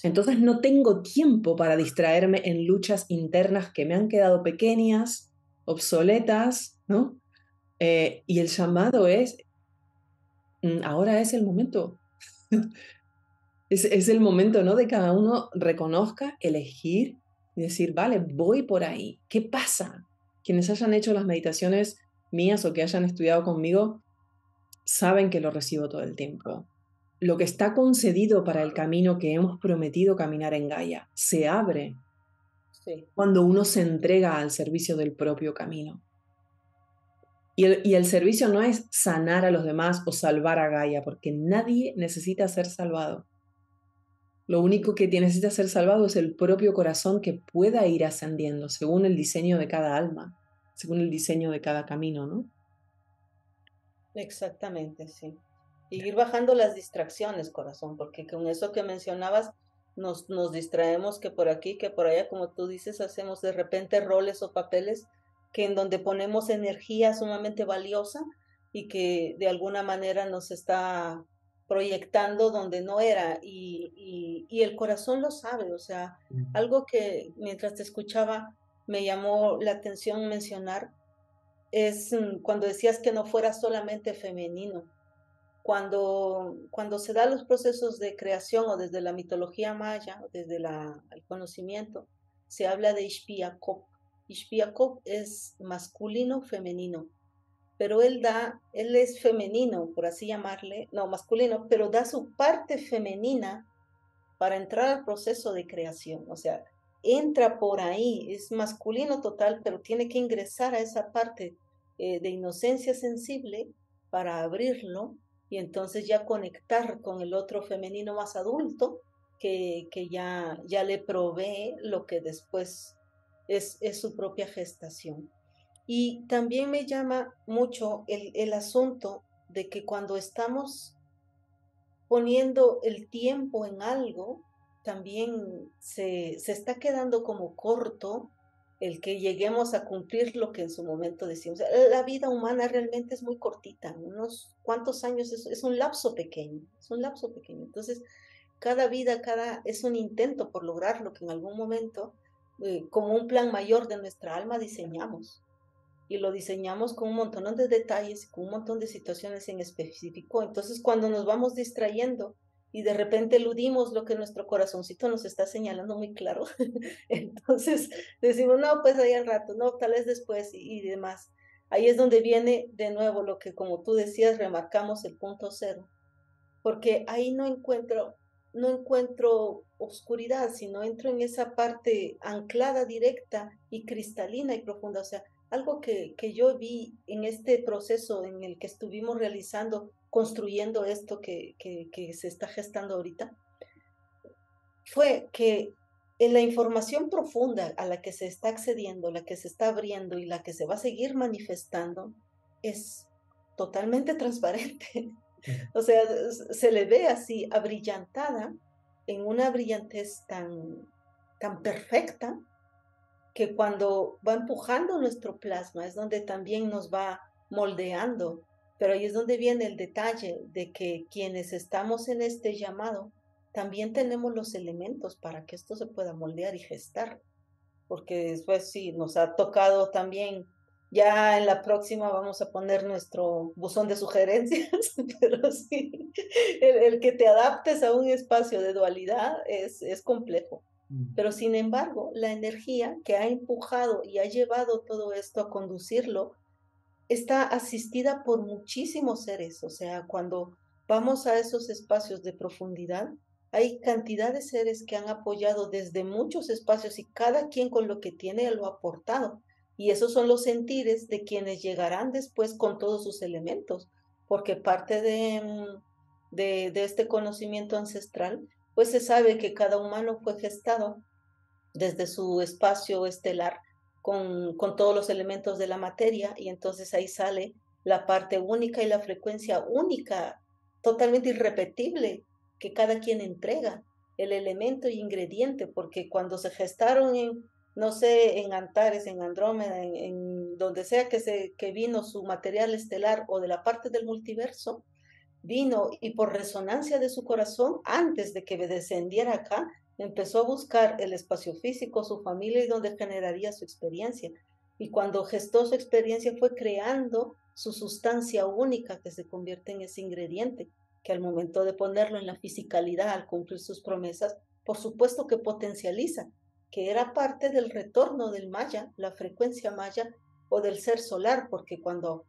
Entonces no tengo tiempo para distraerme en luchas internas que me han quedado pequeñas, obsoletas, ¿no? Y el llamado es, ahora es el momento. Es el momento, ¿no? De cada uno reconozca, elegir y decir, vale, voy por ahí. ¿Qué pasa? Quienes hayan hecho las meditaciones mías o que hayan estudiado conmigo saben que lo recibo todo el tiempo. Lo que está concedido para el camino que hemos prometido caminar en Gaia se abre cuando uno se entrega al servicio del propio camino. Y el servicio no es sanar a los demás o salvar a Gaia, porque nadie necesita ser salvado. Lo único que necesita ser salvado es el propio corazón que pueda ir ascendiendo según el diseño de cada alma, según el diseño de cada camino, ¿no? Exactamente, sí. Y ir bajando las distracciones, corazón, porque con eso que mencionabas, nos distraemos que por aquí, que por allá, como tú dices, hacemos de repente roles o papeles que en donde ponemos energía sumamente valiosa y que de alguna manera nos está proyectando donde no era y el corazón lo sabe, o sea, algo que mientras te escuchaba me llamó la atención mencionar es cuando decías que no fuera solamente femenino. Cuando se dan los procesos de creación o desde la mitología maya, o desde el conocimiento, se habla de Ixpiacob. Ixpiacob es masculino, femenino, pero él es femenino, por así llamarle, no, masculino, pero da su parte femenina para entrar al proceso de creación. O sea, entra por ahí, es masculino total, pero tiene que ingresar a esa parte de inocencia sensible para abrirlo y entonces ya conectar con el otro femenino más adulto que ya le provee lo que después es su propia gestación. Y también me llama mucho el asunto de que cuando estamos poniendo el tiempo en algo, también se está quedando como corto el que lleguemos a cumplir lo que en su momento decimos. La vida humana realmente es muy cortita, unos cuantos años es un lapso pequeño, es un lapso pequeño. Entonces, cada vida, es un intento por lograr lo que en algún momento, como un plan mayor de nuestra alma, diseñamos y lo diseñamos con un montón de detalles, con un montón de situaciones en específico. Entonces, cuando nos vamos distrayendo y de repente eludimos lo que nuestro corazoncito nos está señalando muy claro, entonces decimos, no, pues ahí al rato, no, tal vez después y demás. Ahí es donde viene de nuevo lo que, como tú decías, remarcamos el punto cero, porque ahí no encuentro oscuridad, sino entro en esa parte anclada, directa y cristalina y profunda. O sea, algo que yo vi en este proceso en el que estuvimos realizando, construyendo esto que se está gestando ahorita, fue que en la información profunda a la que se está accediendo, la que se está abriendo y la que se va a seguir manifestando es totalmente transparente. O sea, se le ve así abrillantada en una brillantez tan perfecta que cuando va empujando nuestro plasma es donde también nos va moldeando. Pero ahí es donde viene el detalle de que quienes estamos en este llamado también tenemos los elementos para que esto se pueda moldear y gestar. Porque después sí, nos ha tocado también, ya en la próxima vamos a poner nuestro buzón de sugerencias, pero sí, el que te adaptes a un espacio de dualidad es complejo. Pero sin embargo, la energía que ha empujado y ha llevado todo esto a conducirlo está asistida por muchísimos seres. O sea, cuando vamos a esos espacios de profundidad, hay cantidad de seres que han apoyado desde muchos espacios y cada quien con lo que tiene lo ha aportado. Y esos son los sentires de quienes llegarán después con todos sus elementos, porque parte de este conocimiento ancestral, pues se sabe que cada humano fue gestado desde su espacio estelar con todos los elementos de la materia y entonces ahí sale la parte única y la frecuencia única, totalmente irrepetible, que cada quien entrega, el elemento y ingrediente, porque cuando se gestaron en, no sé, en Antares, en Andrómeda, en donde sea que vino su material estelar o de la parte del multiverso, vino y por resonancia de su corazón, antes de que descendiera acá, empezó a buscar el espacio físico, su familia y donde generaría su experiencia. Y cuando gestó su experiencia fue creando su sustancia única que se convierte en ese ingrediente, que al momento de ponerlo en la fisicalidad, al cumplir sus promesas, por supuesto que potencializa, que era parte del retorno del maya, la frecuencia maya o del ser solar, porque cuando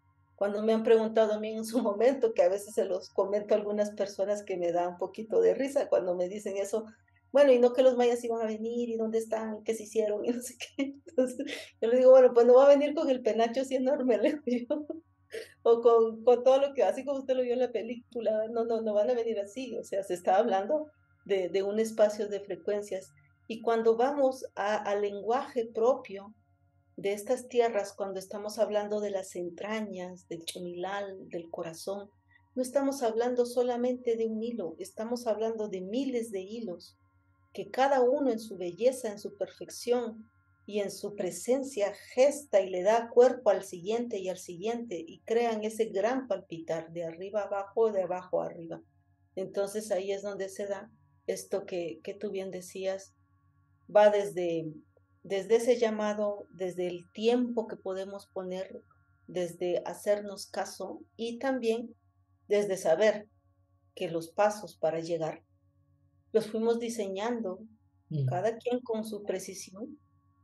me han preguntado a mí en su momento, que a veces se los comento a algunas personas que me da un poquito de risa cuando me dicen eso, bueno, y no que los mayas iban a venir, y dónde están, qué se hicieron, y no sé qué. Entonces, yo les digo, bueno, pues no va a venir con el penacho así enorme, le digo yo, o con todo lo que, así como usted lo vio en la película, no van a venir así, o sea, se está hablando de un espacio de frecuencias. Y cuando vamos al lenguaje propio, de estas tierras, cuando estamos hablando de las entrañas, del chomilal, del corazón, no estamos hablando solamente de un hilo, estamos hablando de miles de hilos, que cada uno en su belleza, en su perfección y en su presencia gesta y le da cuerpo al siguiente y al siguiente y crean ese gran palpitar de arriba abajo, de abajo arriba. Entonces ahí es donde se da esto que tú bien decías, va desde ese llamado, desde el tiempo que podemos poner, desde hacernos caso y también desde saber que los pasos para llegar los fuimos diseñando, Mm. cada quien con su precisión,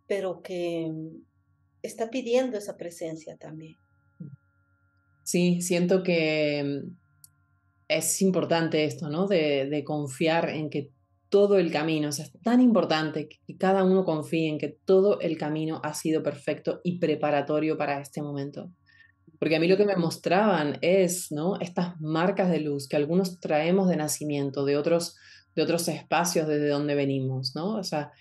pero que está pidiendo esa presencia también. Sí, siento que es importante esto, ¿no? De confiar en que todo el camino, o sea, es tan importante que cada uno confíe en que todo el camino ha sido perfecto y preparatorio para este momento. Porque a mí lo que me mostraban es, ¿no? Estas marcas de luz que algunos traemos de nacimiento, de otros espacios desde donde venimos, ¿no? O sea,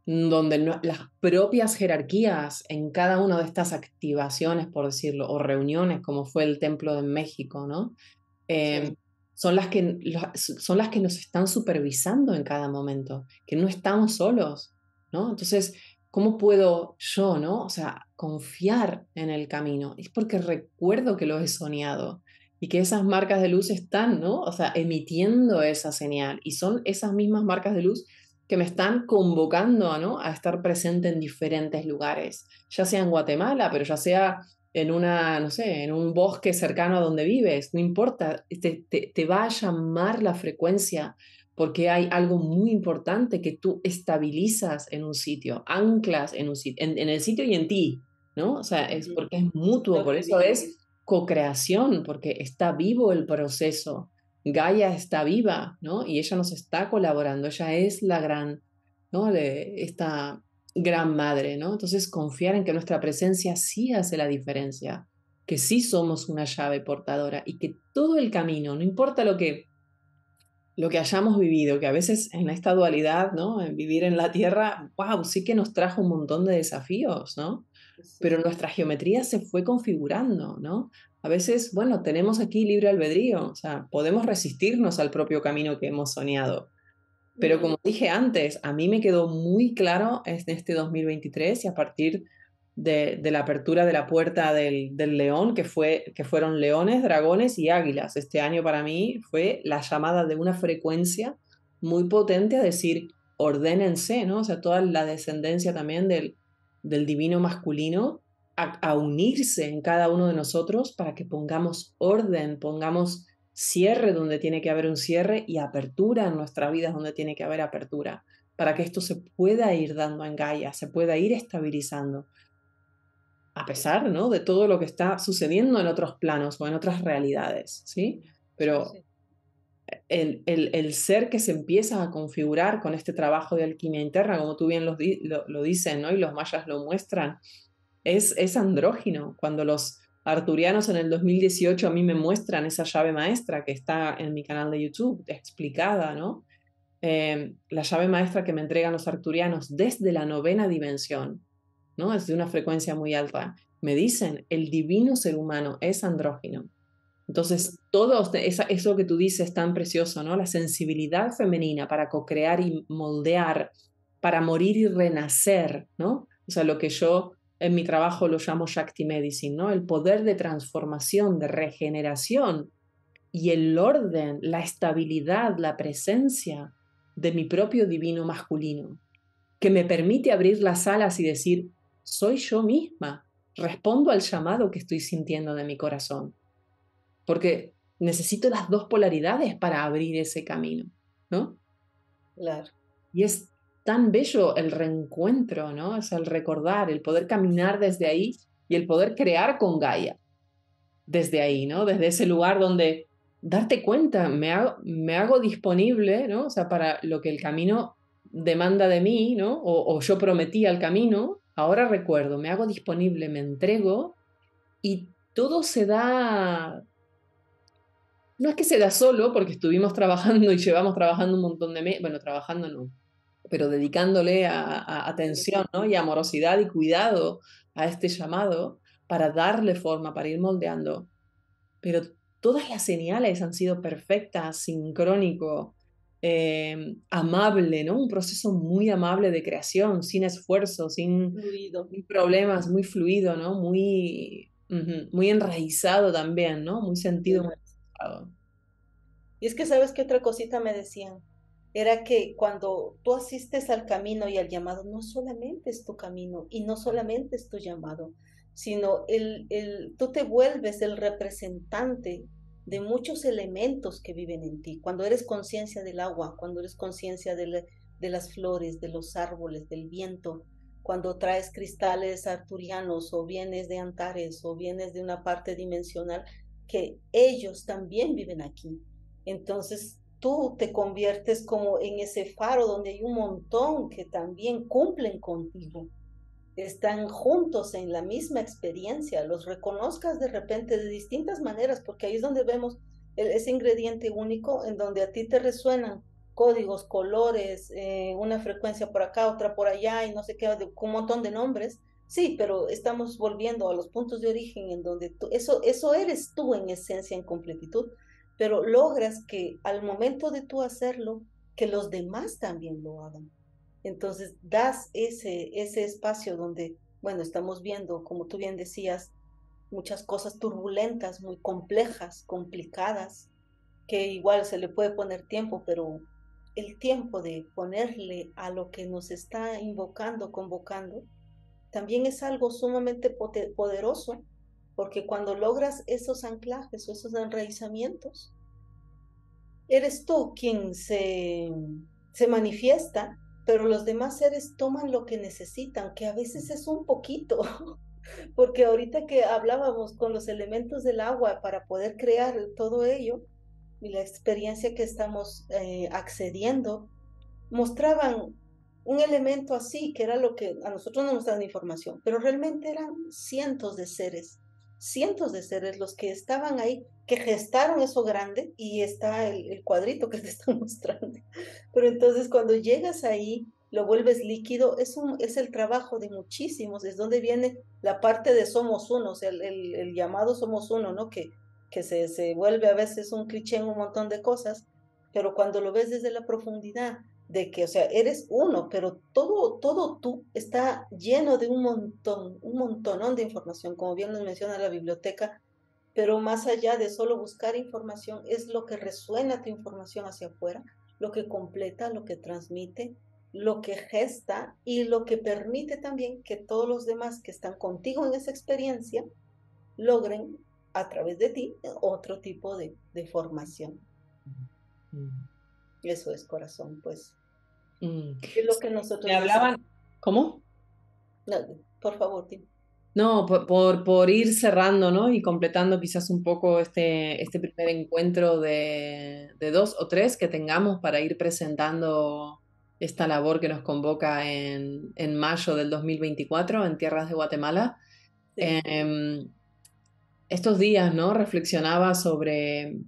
donde las propias jerarquías en cada una de estas activaciones, por decirlo, o reuniones, como fue el Templo de México, ¿no? Sí. Eh, son las que nos están supervisando en cada momento, que no estamos solos, ¿no? Entonces, ¿cómo puedo yo, ¿no? O sea, confiar en el camino. Es porque recuerdo que lo he soñado y que esas marcas de luz están, ¿no? O sea, emitiendo esa señal y son esas mismas marcas de luz que me están convocando, ¿no? A estar presente en diferentes lugares, ya sea en Guatemala, pero ya sea en una, no sé, en un bosque cercano a donde vives, no importa, te va a llamar la frecuencia porque hay algo muy importante que tú estabilizas en un sitio, anclas en un sitio, en el sitio y en ti, ¿no? O sea, es Ujú. porque es mutuo, Lo por que eso vivo. es co-creación, porque está vivo el proceso. Gaia está viva, ¿no? Y ella nos está colaborando, ella es la gran, ¿no? De esta gran madre, ¿no? Entonces confiar en que nuestra presencia sí hace la diferencia, que sí somos una llave portadora y que todo el camino, no importa lo que hayamos vivido, que a veces en esta dualidad, ¿no? En vivir en la tierra, wow, sí que nos trajo un montón de desafíos, ¿no? Pero Sí, nuestra geometría se fue configurando, ¿no? A veces, bueno, tenemos aquí libre albedrío, o sea, podemos resistirnos al propio camino que hemos soñado. Pero ujú, como dije antes, a mí me quedó muy claro en este 2023 y a partir de la apertura de la puerta del león, que fueron leones, dragones y águilas. Este año para mí fue la llamada de una frecuencia muy potente a decir, ordénense, ¿no? O sea, toda la descendencia también del divino masculino a unirse en cada uno de nosotros para que pongamos orden, pongamos cierre donde tiene que haber un cierre y apertura en nuestra vida donde tiene que haber apertura, para que esto se pueda ir dando en Gaia, se pueda ir estabilizando, a pesar, ¿no? De todo lo que está sucediendo en otros planos o en otras realidades, ¿sí? sí, Pero sí, el ser que se empieza a configurar con este trabajo de alquimia interna, como tú bien lo dices, ¿no? Y los mayas lo muestran, es andrógino. Cuando los arturianos en el 2018 a mí me muestran esa llave maestra que está en mi canal de YouTube explicada, ¿no? La llave maestra que me entregan los arturianos desde la novena dimensión, ¿no? Es de una frecuencia muy alta. Me dicen, el divino ser humano es andrógino. ujú, Entonces, eso que tú dices tan precioso, ¿no? La sensibilidad femenina para co-crear y moldear, para morir y renacer, ¿no? O sea, lo que yo en mi trabajo lo llamo Shakti Medicine, ¿no? El poder de transformación, de regeneración y el orden, la estabilidad, la presencia de mi propio divino masculino, que me permite abrir las alas y decir, soy yo misma, respondo al llamado que estoy sintiendo de mi corazón porque necesito las dos polaridades para abrir ese camino, ¿no? claro. Y es tan bello el reencuentro, ¿no? Es el recordar, el poder caminar desde ahí y el poder crear con Gaia desde ahí, ¿no? Desde ese lugar donde darte cuenta, me hago disponible, ¿no? O sea, para lo que el camino demanda de mí, ¿no? O yo prometí al camino, ahora recuerdo, me hago disponible, me entrego y todo se da. No es que se da solo, porque estuvimos trabajando y llevamos trabajando un montón de meses, bueno, trabajando no, pero dedicándole a atención, ¿no? Y amorosidad y cuidado a este llamado para darle forma, para ir moldeando. Pero todas las señales han sido perfectas, sincrónico, amable, ¿no? Un proceso muy amable de creación, sin esfuerzo, Fluido. sin problemas, muy fluido, ¿no? Muy enraizado también, ¿no? Muy sentido, muy enraizado. Y es que sabes qué otra cosita me decían, era que cuando tú asistes al camino y al llamado, no solamente es tu camino y no solamente es tu llamado, sino tú te vuelves el representante de muchos elementos que viven en ti. Cuando eres conciencia del agua, cuando eres conciencia de las flores, de los árboles, del viento, cuando traes cristales arturianos o vienes de Antares o vienes de una parte dimensional, que ellos también viven aquí. Entonces tú te conviertes como en ese faro donde hay un montón que también cumplen contigo, están juntos en la misma experiencia, los reconozcas de repente de distintas maneras, porque ahí es donde vemos ese ingrediente único en donde a ti te resuenan códigos, colores, una frecuencia por acá, otra por allá y no sé qué, un montón de nombres. Sí, pero estamos volviendo a los puntos de origen en donde eso eres tú en esencia, en completitud, pero logras que al momento de tú hacerlo, que los demás también lo hagan. Entonces das ese espacio donde, bueno, estamos viendo, como tú bien decías, muchas cosas turbulentas, muy complejas, complicadas, que igual se le puede poner tiempo, pero el tiempo de ponerle a lo que nos está invocando, convocando, también es algo sumamente poderoso, porque cuando logras esos anclajes o esos enraizamientos, eres tú quien se manifiesta, pero los demás seres toman lo que necesitan, que a veces es un poquito, porque ahorita que hablábamos con los elementos del agua para poder crear todo ello y la experiencia que estamos accediendo, mostraban un elemento así, que era lo que a nosotros no nos dan información, pero realmente eran cientos de seres, cientos de seres los que estaban ahí, que gestaron eso grande y está el cuadrito que te están mostrando. Pero entonces cuando llegas ahí, lo vuelves líquido, es el trabajo de muchísimos, es donde viene la parte de somos uno, o sea, el llamado somos uno, ¿no? Que se vuelve a veces un cliché en un montón de cosas, pero cuando lo ves desde la profundidad, de que, o sea, eres uno, pero todo tú está lleno de un montonón de información, como bien nos menciona la biblioteca, pero más allá de solo buscar información, es lo que resuena tu información hacia afuera, lo que completa, lo que transmite, lo que gesta y lo que permite también que todos los demás que están contigo en esa experiencia logren a través de ti otro tipo de formación. Mm. Eso es corazón, pues. Mm. Es lo que Me nosotros decimos. hablaban, ¿cómo? No, por favor, Tim. No, por ir cerrando, ¿no? Y completando quizás un poco este primer encuentro de dos o tres que tengamos para ir presentando esta labor que nos convoca en mayo del 2024 en tierras de Guatemala. Sí. Em, Estos días, ¿no? Reflexionaba sobre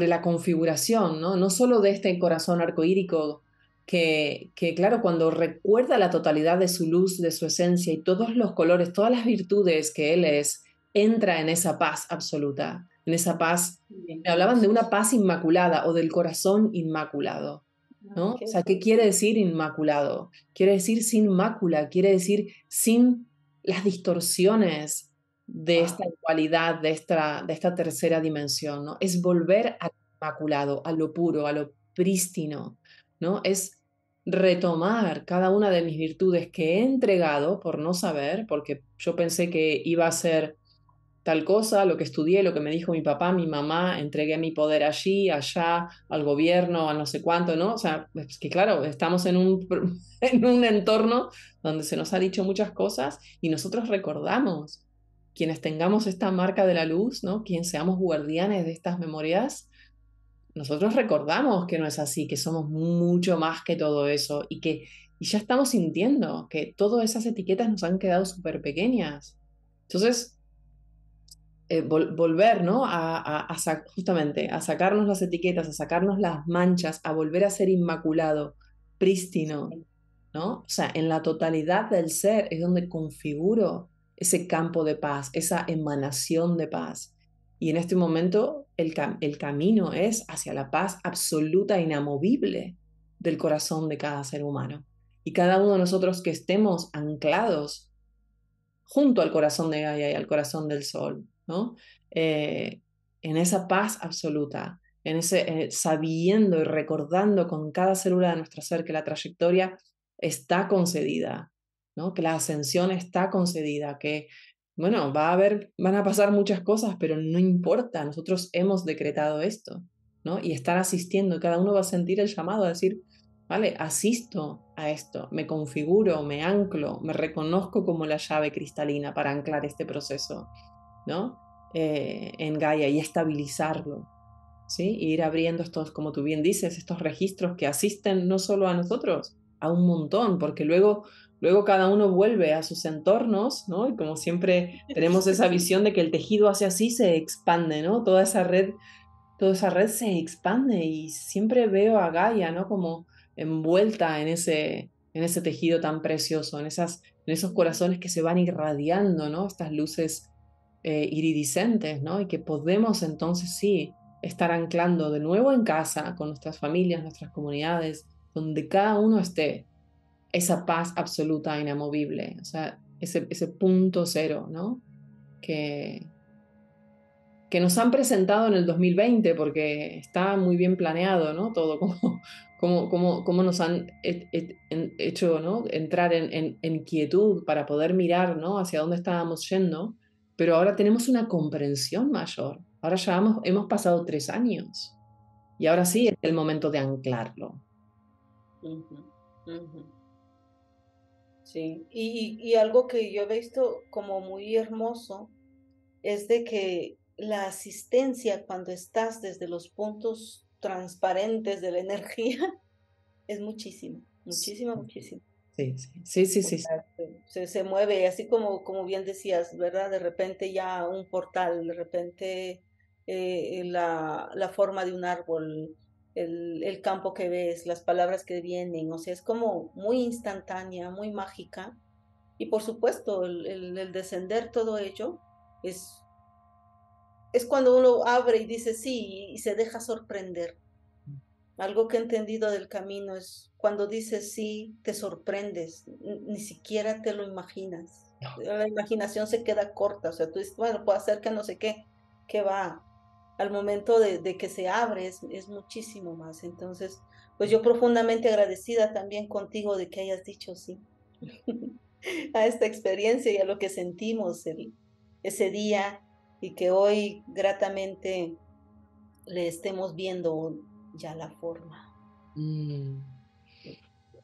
la configuración, ¿no? No solo de este corazón arcoírico que, claro, cuando recuerda la totalidad de su luz, de su esencia y todos los colores, todas las virtudes que él es, entra en esa paz absoluta, en esa paz. Bien. Me hablaban de una paz inmaculada o del corazón inmaculado, Ay, ¿no? O qué sea, ¿qué quiere decir inmaculado? Quiere decir sin mácula, quiere decir sin las distorsiones de esta wow. cualidad, de esta tercera dimensión, ¿no? Es volver al inmaculado, a lo puro, a lo prístino, ¿no? Es retomar cada una de mis virtudes que he entregado por no saber, porque yo pensé que iba a ser tal cosa, lo que estudié, lo que me dijo mi papá, mi mamá, entregué mi poder allí, allá, al gobierno, a no sé cuánto, ¿no? O sea, es que claro, estamos en un entorno donde se nos ha dicho muchas cosas y nosotros recordamos, quienes tengamos esta marca de la luz, ¿no? Quienes seamos guardianes de estas memorias, nosotros recordamos que no es así, que somos mucho más que todo eso y ya estamos sintiendo que todas esas etiquetas nos han quedado súper pequeñas. Entonces, volver, ¿no? Justamente a sacarnos las etiquetas, a sacarnos las manchas, a volver a ser inmaculado, prístino, ¿no? O sea, en la totalidad del ser es donde configuro ese campo de paz, esa emanación de paz. Y en este momento el camino es hacia la paz absoluta e inamovible del corazón de cada ser humano. Y cada uno de nosotros que estemos anclados junto al corazón de Gaia y al corazón del Sol, ¿no? Eh, en esa paz absoluta, en ese sabiendo y recordando con cada célula de nuestro ser que la trayectoria está concedida, ¿no? Que la ascensión está concedida, que bueno, van a pasar muchas cosas, pero no importa, nosotros hemos decretado esto, ¿no? Y estar asistiendo, y cada uno va a sentir el llamado a decir, ¿vale? Asisto a esto, me configuro, me anclo, me reconozco como la llave cristalina para anclar este proceso, ¿no? En Gaia y estabilizarlo, ¿sí? Y ir abriendo estos, como tú bien dices, estos registros que asisten no solo a nosotros, a un montón, porque luego cada uno vuelve a sus entornos, ¿no? Y como siempre tenemos esa visión de que el tejido hace así, se expande, ¿no? Toda esa red se expande y siempre veo a Gaia, ¿no? Como envuelta en ese tejido tan precioso, en esos corazones que se van irradiando, ¿no? Estas luces iridiscentes, ¿no? Y que podemos entonces sí estar anclando de nuevo en casa, con nuestras familias, nuestras comunidades, donde cada uno esté, esa paz absoluta, inamovible, o sea, ese punto cero, ¿no? Que, que nos han presentado en el 2020, porque está muy bien planeado, ¿no? Todo, cómo nos han hecho, ¿no? Entrar en quietud para poder mirar, ¿no? Hacia dónde estábamos yendo, pero ahora tenemos una comprensión mayor. Ahora ya hemos pasado 3 años y ahora sí es el momento de anclarlo. Ujú, ujú. Sí, y algo que yo he visto como muy hermoso es de que la asistencia cuando estás desde los puntos transparentes de la energía es muchísimo, muchísimo, muchísimo. Sí, sí, sí, sí, sí, sí. Se mueve, así como bien decías, ¿verdad? De repente ya un portal, de repente la forma de un árbol, el campo que ves, las palabras que vienen, o sea, es como muy instantánea, muy mágica. Y por supuesto, el descender todo ello es, es cuando uno abre y dice sí y se deja sorprender. Algo que he entendido del camino es cuando dices sí, te sorprendes, ni siquiera te lo imaginas. La imaginación se queda corta, o sea, tú dices, bueno, puedo hacer que no sé qué, que va. Al momento de que se abre es muchísimo más. Entonces, pues yo profundamente agradecida también contigo de que hayas dicho sí a esta experiencia y a lo que sentimos ese día y que hoy gratamente le estemos viendo ya la forma. Mm.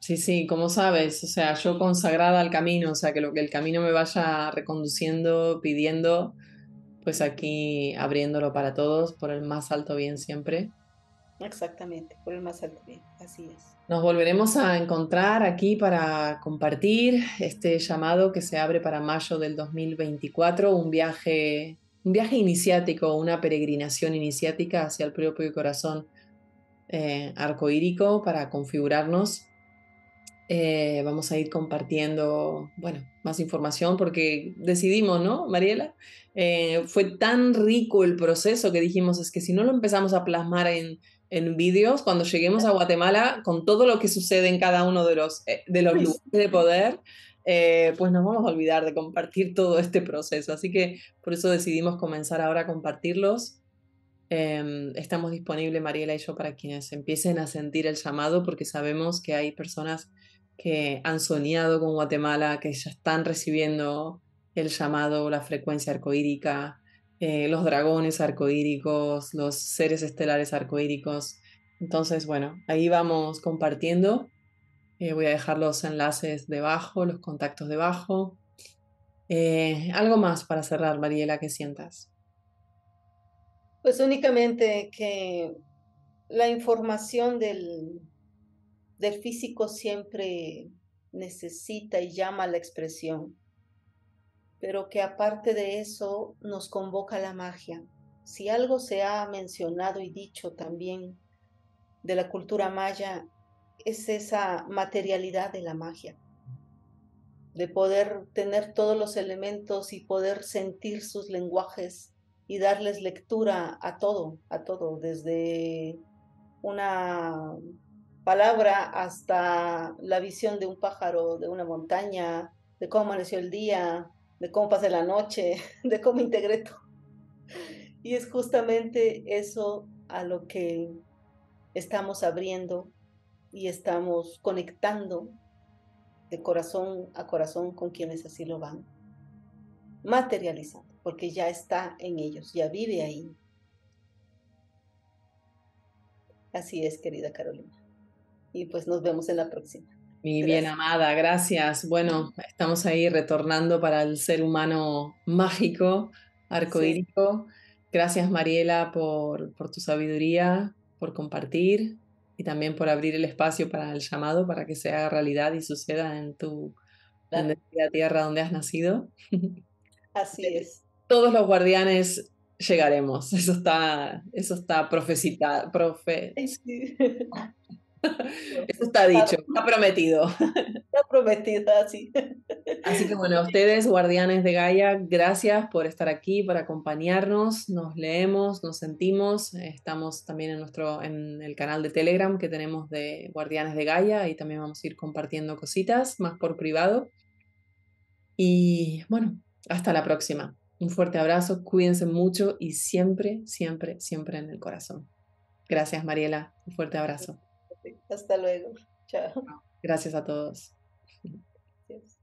Sí, sí, como sabes, o sea, yo consagrada al camino, o sea, que lo que el camino me vaya reconduciendo, pidiendo, pues aquí abriéndolo para todos por el más alto bien siempre. Exactamente, por el más alto bien, así es. Nos volveremos a encontrar aquí para compartir este llamado que se abre para mayo del 2024, un viaje iniciático, una peregrinación iniciática hacia el propio corazón arcoírico para configurarnos. Vamos a ir compartiendo, bueno, más información porque decidimos, ¿no, Mariela? Fue tan rico el proceso que dijimos, es que si no lo empezamos a plasmar en vídeos, cuando lleguemos a Guatemala, con todo lo que sucede en cada uno de los Uy, lugares de poder, pues nos vamos a olvidar de compartir todo este proceso. Así que por eso decidimos comenzar ahora a compartirlos. Estamos disponibles, Mariela y yo, para quienes empiecen a sentir el llamado, porque sabemos que hay personas que han soñado con Guatemala, que ya están recibiendo el llamado, la frecuencia arcoírica, los dragones arcoíricos, los seres estelares arcoíricos. Entonces, bueno, ahí vamos compartiendo. Voy a dejar los enlaces debajo, los contactos debajo. Algo más para cerrar, Mariela, que sientas. pues únicamente que la información del físico siempre necesita y llama a la expresión, pero que aparte de eso nos convoca la magia. Si algo se ha mencionado y dicho también de la cultura maya, es esa materialidad de la magia, de poder tener todos los elementos y poder sentir sus lenguajes y darles lectura a todo, desde una palabra hasta la visión de un pájaro, de una montaña, de cómo amaneció el día, de cómo pasé la noche, de cómo integré todo. Y es justamente eso a lo que estamos abriendo y estamos conectando de corazón a corazón con quienes así lo van materializando, porque ya está en ellos, ya vive ahí. Así es, querida Carolina. Y pues nos vemos en la próxima. Mi bien Gracias. amada, gracias. Bueno, estamos ahí retornando para el ser humano mágico, Así es. arcoírico. Gracias, Mariela, por tu sabiduría, por compartir y también por abrir el espacio para el llamado, para que se haga realidad y suceda en tu Claro. bendecida tierra donde has nacido. Así es. Todos los guardianes llegaremos. Eso está profecita, Ay, sí. eso está dicho, Está, está prometido. está prometida, así. Así que bueno, a ustedes, guardianes de Gaia, gracias por estar aquí, por acompañarnos. Nos leemos, nos sentimos. Estamos también en el canal de Telegram que tenemos de Guardianes de Gaia y también vamos a ir compartiendo cositas más por privado. Y bueno, hasta la próxima. Un fuerte abrazo, cuídense mucho y siempre, siempre, siempre en el corazón. Gracias, Mariela. Un fuerte abrazo. Hasta luego. Chao. Gracias a todos. Yes.